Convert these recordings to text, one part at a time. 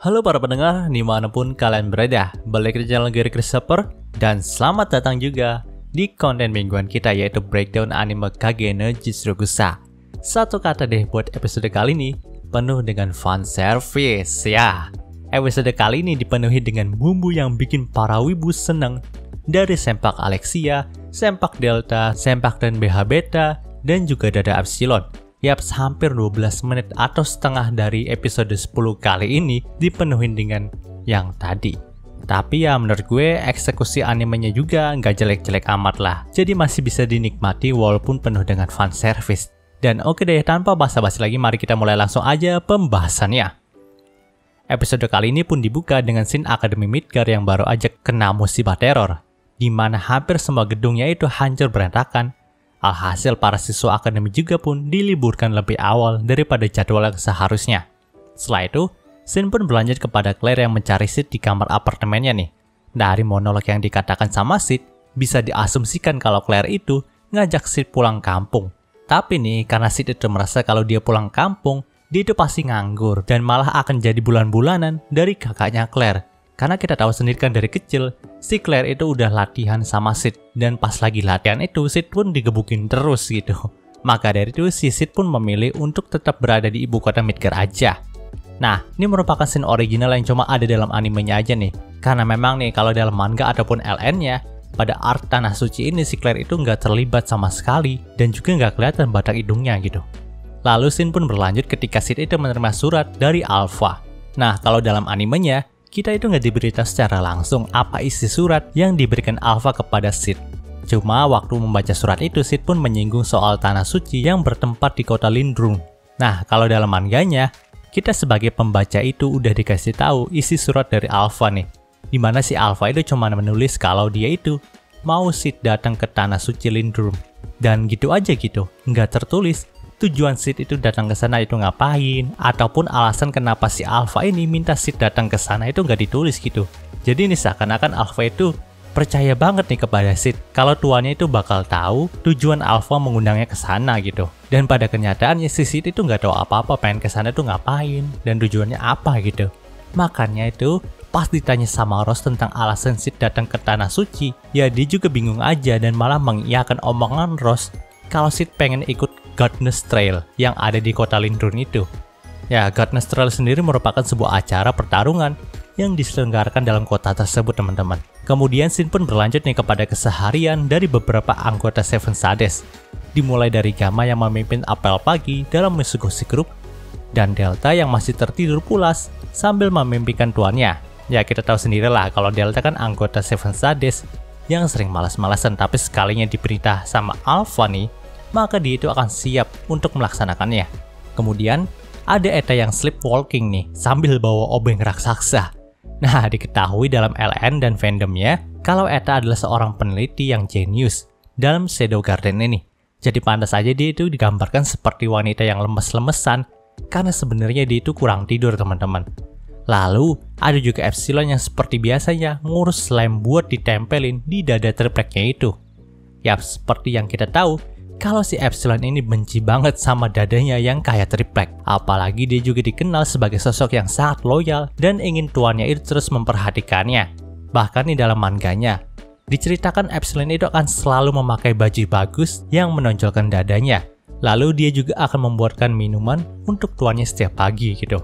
Halo para pendengar, dimanapun kalian berada, balik ke channel Gary Christopher, dan selamat datang juga di konten mingguan kita yaitu breakdown anime Kage no Jitsurukusa. Satu kata deh buat episode kali ini, penuh dengan fan service ya. Episode kali ini dipenuhi dengan bumbu yang bikin para wibu seneng, dari sempak Alexia, sempak Delta, sempak dan BH Beta, dan juga dada Epsilon. Yaps, hampir 12 menit atau setengah dari episode 10 kali ini dipenuhi dengan yang tadi. Tapi ya menurut gue eksekusi animenya juga nggak jelek-jelek amat lah. Jadi masih bisa dinikmati walaupun penuh dengan fan service. Dan oke deh, tanpa basa-basi lagi mari kita mulai langsung aja pembahasannya. Episode kali ini pun dibuka dengan scene Akademi Midgar yang baru aja kena musibah teror, di mana hampir semua gedungnya itu hancur berantakan. Alhasil para siswa akademi juga pun diliburkan lebih awal daripada jadwal yang seharusnya. Setelah itu, scene pun berlanjut kepada Claire yang mencari Sid di kamar apartemennya nih. Dari monolog yang dikatakan sama Sid, bisa diasumsikan kalau Claire itu ngajak Sid pulang kampung. Tapi nih, karena Sid itu merasa kalau dia pulang kampung, dia itu pasti nganggur dan malah akan jadi bulan-bulanan dari kakaknya Claire. Karena kita tahu sendiri kan dari kecil, si Claire itu udah latihan sama Sid. Dan pas lagi latihan itu, Sid pun digebukin terus gitu. Maka dari itu, si Sid pun memilih untuk tetap berada di ibu kota Midgar aja. Nah, ini merupakan scene original yang cuma ada dalam animenya aja nih. Karena memang nih, kalau dalam manga ataupun LN-nya, pada arc Tanah Suci ini si Claire itu nggak terlibat sama sekali. Dan juga nggak kelihatan batang hidungnya gitu. Lalu scene pun berlanjut ketika Sid itu menerima surat dari Alpha. Nah, kalau dalam animenya, kita itu nggak diberitahu secara langsung apa isi surat yang diberikan Alpha kepada Sid. Cuma waktu membaca surat itu, Sid pun menyinggung soal Tanah Suci yang bertempat di kota Lindrum. Nah, kalau dalam manganya, kita sebagai pembaca itu udah dikasih tahu isi surat dari Alpha nih. Dimana si Alpha itu cuma menulis kalau dia itu mau Sid datang ke Tanah Suci Lindrum. Dan gitu aja gitu, nggak tertulis tujuan Sid itu datang ke sana itu ngapain, ataupun alasan kenapa si Alpha ini minta Sid datang ke sana itu nggak ditulis gitu. Jadi ini seakan-akan Alpha itu percaya banget nih kepada Sid kalau tuannya itu bakal tahu tujuan Alpha mengundangnya ke sana gitu. Dan pada kenyataannya si Sid itu nggak tahu apa-apa pengen ke sana itu ngapain dan tujuannya apa gitu. Makanya itu pas ditanya sama Rose tentang alasan Sid datang ke Tanah Suci, ya dia juga bingung aja dan malah mengiyakan omongan Rose kalau Sid pengen ikut Godness Trail yang ada di kota Lindrum itu. Ya, Godness Trail sendiri merupakan sebuah acara pertarungan yang diselenggarakan dalam kota tersebut, teman-teman. Kemudian scene pun berlanjut nih kepada keseharian dari beberapa anggota Seven Sades. Dimulai dari Gamma yang memimpin apel pagi dalam Mitsugoshi Group, dan Delta yang masih tertidur pulas sambil memimpikan tuannya. Ya, kita tahu sendirilah kalau Delta kan anggota Seven Sades yang sering malas-malasan, tapi sekalinya diperintah sama Alpha nih, maka dia itu akan siap untuk melaksanakannya. Kemudian, ada Eta yang sleepwalking nih, sambil bawa obeng raksasa. Nah, diketahui dalam LN dan fandomnya, kalau Eta adalah seorang peneliti yang jenius dalam Shadow Garden ini. Jadi pantas aja dia itu digambarkan seperti wanita yang lemes-lemesan, karena sebenarnya dia itu kurang tidur, teman-teman. Lalu, ada juga Epsilon yang seperti biasanya ngurus slime buat ditempelin di dada tripleknya itu. Yap, seperti yang kita tahu, kalau si Epsilon ini benci banget sama dadanya yang kayak triplek. Apalagi dia juga dikenal sebagai sosok yang sangat loyal dan ingin tuannya itu terus memperhatikannya. Bahkan di dalam manganya, diceritakan Epsilon itu akan selalu memakai baju bagus yang menonjolkan dadanya. Lalu dia juga akan membuatkan minuman untuk tuannya setiap pagi gitu.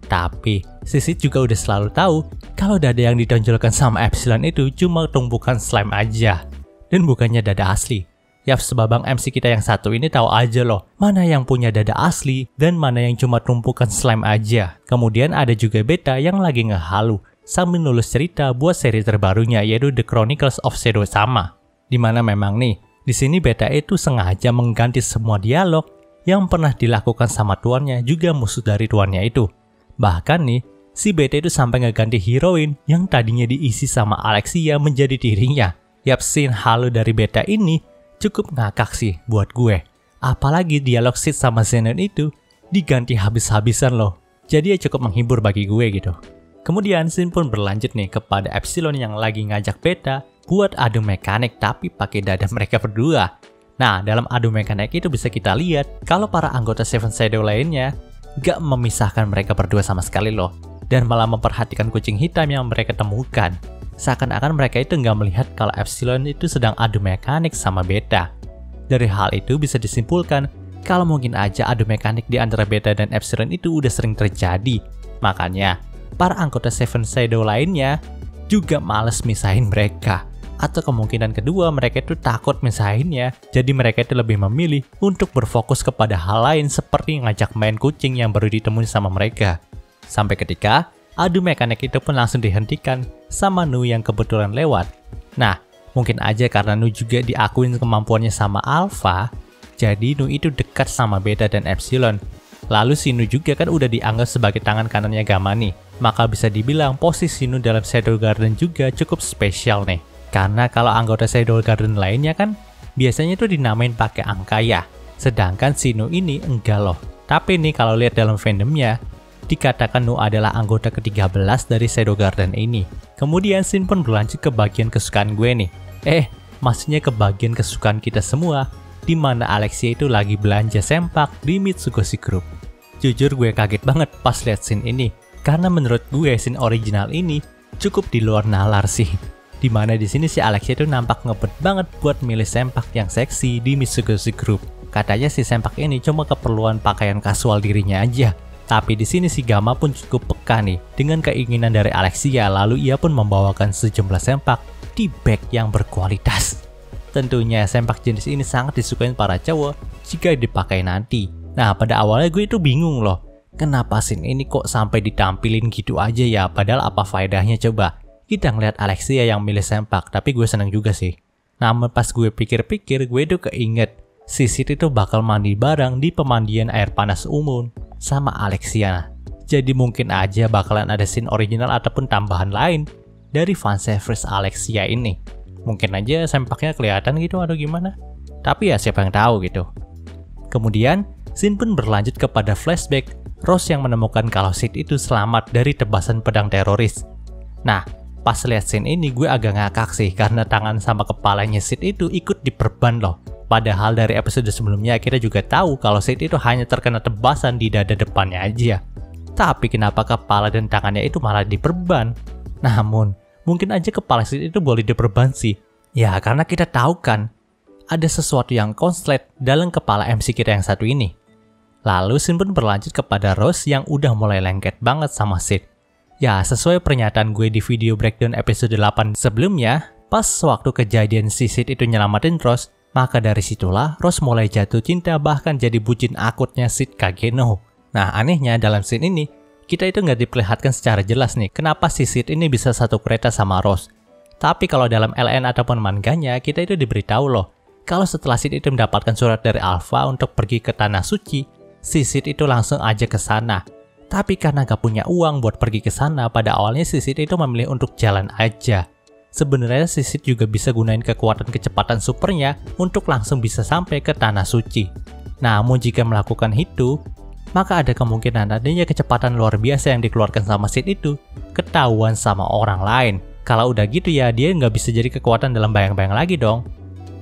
Tapi, Sid juga udah selalu tahu kalau dada yang ditonjolkan sama Epsilon itu cuma tumpukan slime aja. Dan bukannya dada asli. Yap, sebabang MC kita yang satu ini tahu aja loh, mana yang punya dada asli dan mana yang cuma tumpukan slime aja. Kemudian ada juga Beta yang lagi ngehalu sambil nulis cerita buat seri terbarunya yaitu The Chronicles of Shadow sama. Dimana memang nih, di sini Beta itu sengaja mengganti semua dialog yang pernah dilakukan sama tuannya juga musuh dari tuannya itu. Bahkan nih, si Beta itu sampai ngeganti heroin yang tadinya diisi sama Alexia menjadi dirinya. Yap, scene halu dari Beta ini cukup ngakak sih buat gue. Apalagi dialog Sid sama Zenon itu diganti habis-habisan loh. Jadi ya cukup menghibur bagi gue gitu. Kemudian scene pun berlanjut nih kepada Epsilon yang lagi ngajak Beta buat adu mekanik tapi pakai dada mereka berdua. Nah, dalam adu mekanik itu bisa kita lihat kalau para anggota Seven Shadow lainnya gak memisahkan mereka berdua sama sekali loh. dan malah memperhatikan kucing hitam yang mereka temukan. Seakan-akan mereka itu nggak melihat kalau Epsilon itu sedang adu mekanik sama Beta. Dari hal itu bisa disimpulkan kalau mungkin aja adu mekanik di antara Beta dan Epsilon itu udah sering terjadi. Makanya, para anggota Seven Shadow lainnya juga males misahin mereka. Atau kemungkinan kedua mereka itu takut misahinnya, jadi mereka itu lebih memilih untuk berfokus kepada hal lain seperti ngajak main kucing yang baru ditemui sama mereka. Sampai ketika adu mekanik itu pun langsung dihentikan sama Nu yang kebetulan lewat. Nah, mungkin aja karena Nu juga diakuin kemampuannya sama Alpha, jadi Nu itu dekat sama Beta dan Epsilon. Lalu si Nu juga kan udah dianggap sebagai tangan kanannya Gamma nih. Maka bisa dibilang posisi Nu dalam Shadow Garden juga cukup spesial nih. Karena kalau anggota Shadow Garden lainnya kan biasanya tuh dinamain pakai angka ya. Sedangkan si Nu ini enggak loh. Tapi nih kalau lihat dalam fandomnya, dikatakan Nu adalah anggota ke-13 dari Shadow Garden ini. Kemudian scene pun berlanjut ke bagian kesukaan gue nih. Maksudnya ke bagian kesukaan kita semua, di mana Alexia itu lagi belanja sempak di Mitsugoshi Group. Jujur gue kaget banget pas lihat scene ini, karena menurut gue scene original ini cukup di luar nalar sih. Dimana di sini si Alexia itu nampak ngebet banget buat milih sempak yang seksi di Mitsugoshi Group. Katanya si sempak ini cuma keperluan pakaian kasual dirinya aja. Tapi di sini si Gamma pun cukup peka nih dengan keinginan dari Alexia, lalu ia pun membawakan sejumlah sempak di bag yang berkualitas. Tentunya sempak jenis ini sangat disukai para cowok jika dipakai nanti. Nah, pada awalnya gue itu bingung loh, kenapa scene ini kok sampai ditampilin gitu aja ya, padahal apa faedahnya coba. Kita ngeliat Alexia yang milih sempak, tapi gue seneng juga sih. Namun pas gue pikir-pikir, gue itu keinget si Sid itu bakal mandi bareng di pemandian air panas umum sama Alexia. Jadi mungkin aja bakalan ada scene original ataupun tambahan lain dari fanservice Alexia ini. Mungkin aja sempaknya kelihatan gitu atau gimana. Tapi ya siapa yang tahu gitu. Kemudian, scene pun berlanjut kepada flashback Rose yang menemukan kalau Sid itu selamat dari tebasan pedang teroris. Nah, pas lihat scene ini gue agak ngakak sih karena tangan sama kepalanya Sid itu ikut diperban loh. Padahal dari episode sebelumnya kita juga tahu kalau Sid itu hanya terkena tebasan di dada depannya aja. Tapi kenapa kepala dan tangannya itu malah diperban? Namun, mungkin aja kepala Sid itu boleh diperban sih. Ya karena kita tahu kan, ada sesuatu yang konslet dalam kepala MC kita yang satu ini. Lalu scene pun berlanjut kepada Rose yang udah mulai lengket banget sama Sid. Ya sesuai pernyataan gue di video breakdown episode 8 sebelumnya, pas waktu kejadian si Sid itu nyelamatin Rose, maka dari situlah Rose mulai jatuh cinta bahkan jadi bucin akutnya Sid Kageno. Nah anehnya dalam scene ini, kita itu nggak diperlihatkan secara jelas nih kenapa si Sid ini bisa satu kereta sama Rose. Tapi kalau dalam LN ataupun manganya, kita itu diberitahu loh, kalau setelah Sid itu mendapatkan surat dari Alpha untuk pergi ke Tanah Suci, si Sid itu langsung aja ke sana. Tapi karena gak punya uang buat pergi ke sana, pada awalnya si Sid itu memilih untuk jalan aja. Sebenarnya si Sid juga bisa gunain kekuatan kecepatan supernya untuk langsung bisa sampai ke Tanah Suci. Namun jika melakukan itu, maka ada kemungkinan adanya kecepatan luar biasa yang dikeluarkan sama Sid itu ketahuan sama orang lain. Kalau udah gitu ya dia nggak bisa jadi kekuatan dalam bayang-bayang lagi dong.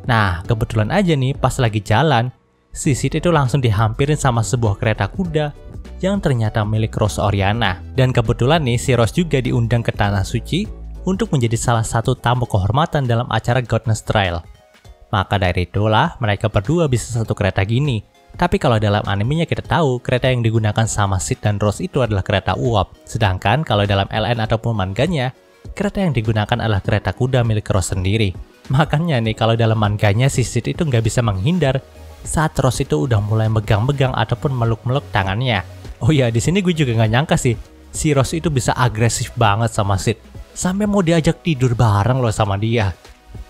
Nah kebetulan aja nih pas lagi jalan, si Sid itu langsung dihampirin sama sebuah kereta kuda yang ternyata milik Rose Oriana. Dan kebetulan nih si Rose juga diundang ke Tanah Suci untuk menjadi salah satu tamu kehormatan dalam acara Godness Trial. Maka dari itulah mereka berdua bisa satu kereta gini. Tapi kalau dalam animenya kita tahu kereta yang digunakan sama Sid dan Rose itu adalah kereta uap. Sedangkan kalau dalam LN ataupun manganya, kereta yang digunakan adalah kereta kuda milik Rose sendiri. Makanya nih kalau dalam manganya si Sid itu nggak bisa menghindar saat Rose itu udah mulai megang-megang ataupun meluk-meluk tangannya. Oh ya, di sini gue juga nggak nyangka sih, si Rose itu bisa agresif banget sama Sid, sampai mau diajak tidur bareng loh sama dia.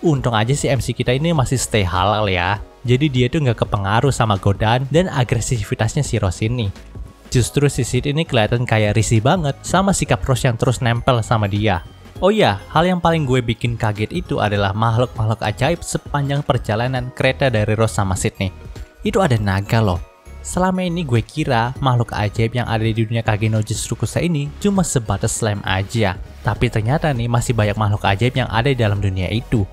Untung aja si MC kita ini masih stay halal ya, jadi dia tuh nggak kepengaruh sama godaan dan agresivitasnya si Rose ini. Justru si Sid ini kelihatan kayak risih banget sama sikap Rose yang terus nempel sama dia. Oh ya, hal yang paling gue bikin kaget itu adalah makhluk-makhluk ajaib sepanjang perjalanan kereta dari Rose sama Sid nih. Itu ada naga loh. Selama ini gue kira makhluk ajaib yang ada di dunia Kage no Jitsurukusa ini cuma sebatas slime aja. Tapi ternyata nih masih banyak makhluk ajaib yang ada di dalam dunia itu.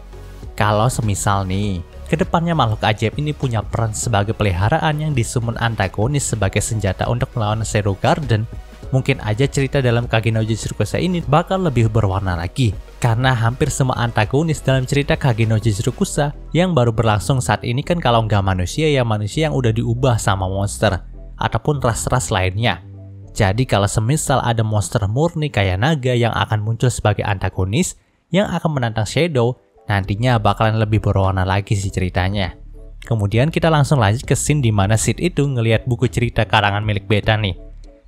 Kalau semisal nih, kedepannya makhluk ajaib ini punya peran sebagai peliharaan yang disummon antagonis sebagai senjata untuk melawan Shadow Garden, mungkin aja cerita dalam Kage no Jitsurukusa ini bakal lebih berwarna lagi. Karena hampir semua antagonis dalam cerita Kage no Jitsurukusa yang baru berlangsung saat ini kan kalau nggak manusia ya manusia yang udah diubah sama monster ataupun ras-ras lainnya. Jadi kalau semisal ada monster murni kayak naga yang akan muncul sebagai antagonis yang akan menantang Shadow, nantinya bakalan lebih berwarna lagi sih ceritanya. Kemudian kita langsung lanjut ke scene dimana Sid itu ngelihat buku cerita karangan milik Beta nih.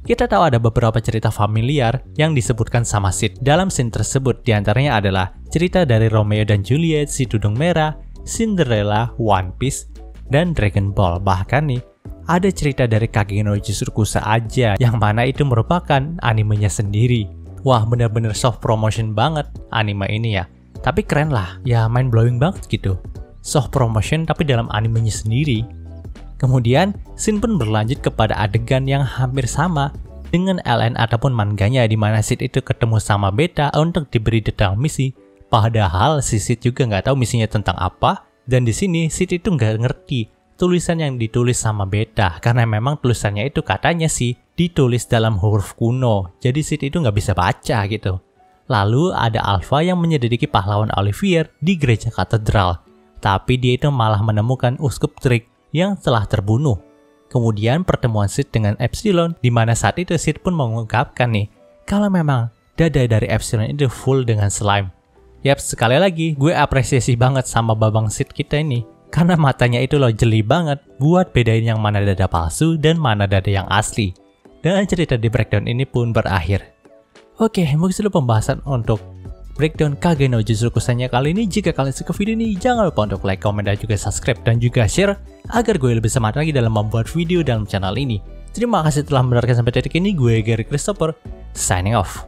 Kita tahu ada beberapa cerita familiar yang disebutkan sama Sid dalam scene tersebut. Diantaranya adalah cerita dari Romeo dan Juliet, Si Tudung Merah, Cinderella, One Piece, dan Dragon Ball. Bahkan nih, ada cerita dari Kage no Jitsurukusa aja yang mana itu merupakan animenya sendiri. Wah, bener-bener soft promotion banget anime ini ya. Tapi keren lah, ya mind blowing banget gitu. Soft promotion tapi dalam animenya sendiri. Kemudian, scene pun berlanjut kepada adegan yang hampir sama dengan LN ataupun manganya di mana Sid itu ketemu sama Beta untuk diberi detail misi. Padahal si Sid juga nggak tahu misinya tentang apa, dan di sini Sid itu nggak ngerti tulisan yang ditulis sama Beta karena memang tulisannya itu katanya sih ditulis dalam huruf kuno, jadi Sid itu nggak bisa baca gitu. Lalu ada Alpha yang menyelidiki pahlawan Olivier di gereja katedral, tapi dia itu malah menemukan uskup Trick yang telah terbunuh. Kemudian pertemuan Sid dengan Epsilon, di mana saat itu Sid pun mengungkapkan nih, kalau memang dada dari Epsilon itu full dengan slime. Yap, sekali lagi gue apresiasi banget sama babang Sid kita ini, karena matanya itu loh jeli banget buat bedain yang mana dada palsu dan mana dada yang asli. Dan cerita di breakdown ini pun berakhir. Oke, mungkin dulu pembahasan untuk breakdown Kage no Jitsurukusa-nya kali ini. Jika kalian suka video ini, jangan lupa untuk like, komen, dan juga subscribe dan juga share agar gue lebih semangat lagi dalam membuat video dalam channel ini. Terima kasih telah mendengarkan sampai detik ini. Gue Gary Christopher, signing off.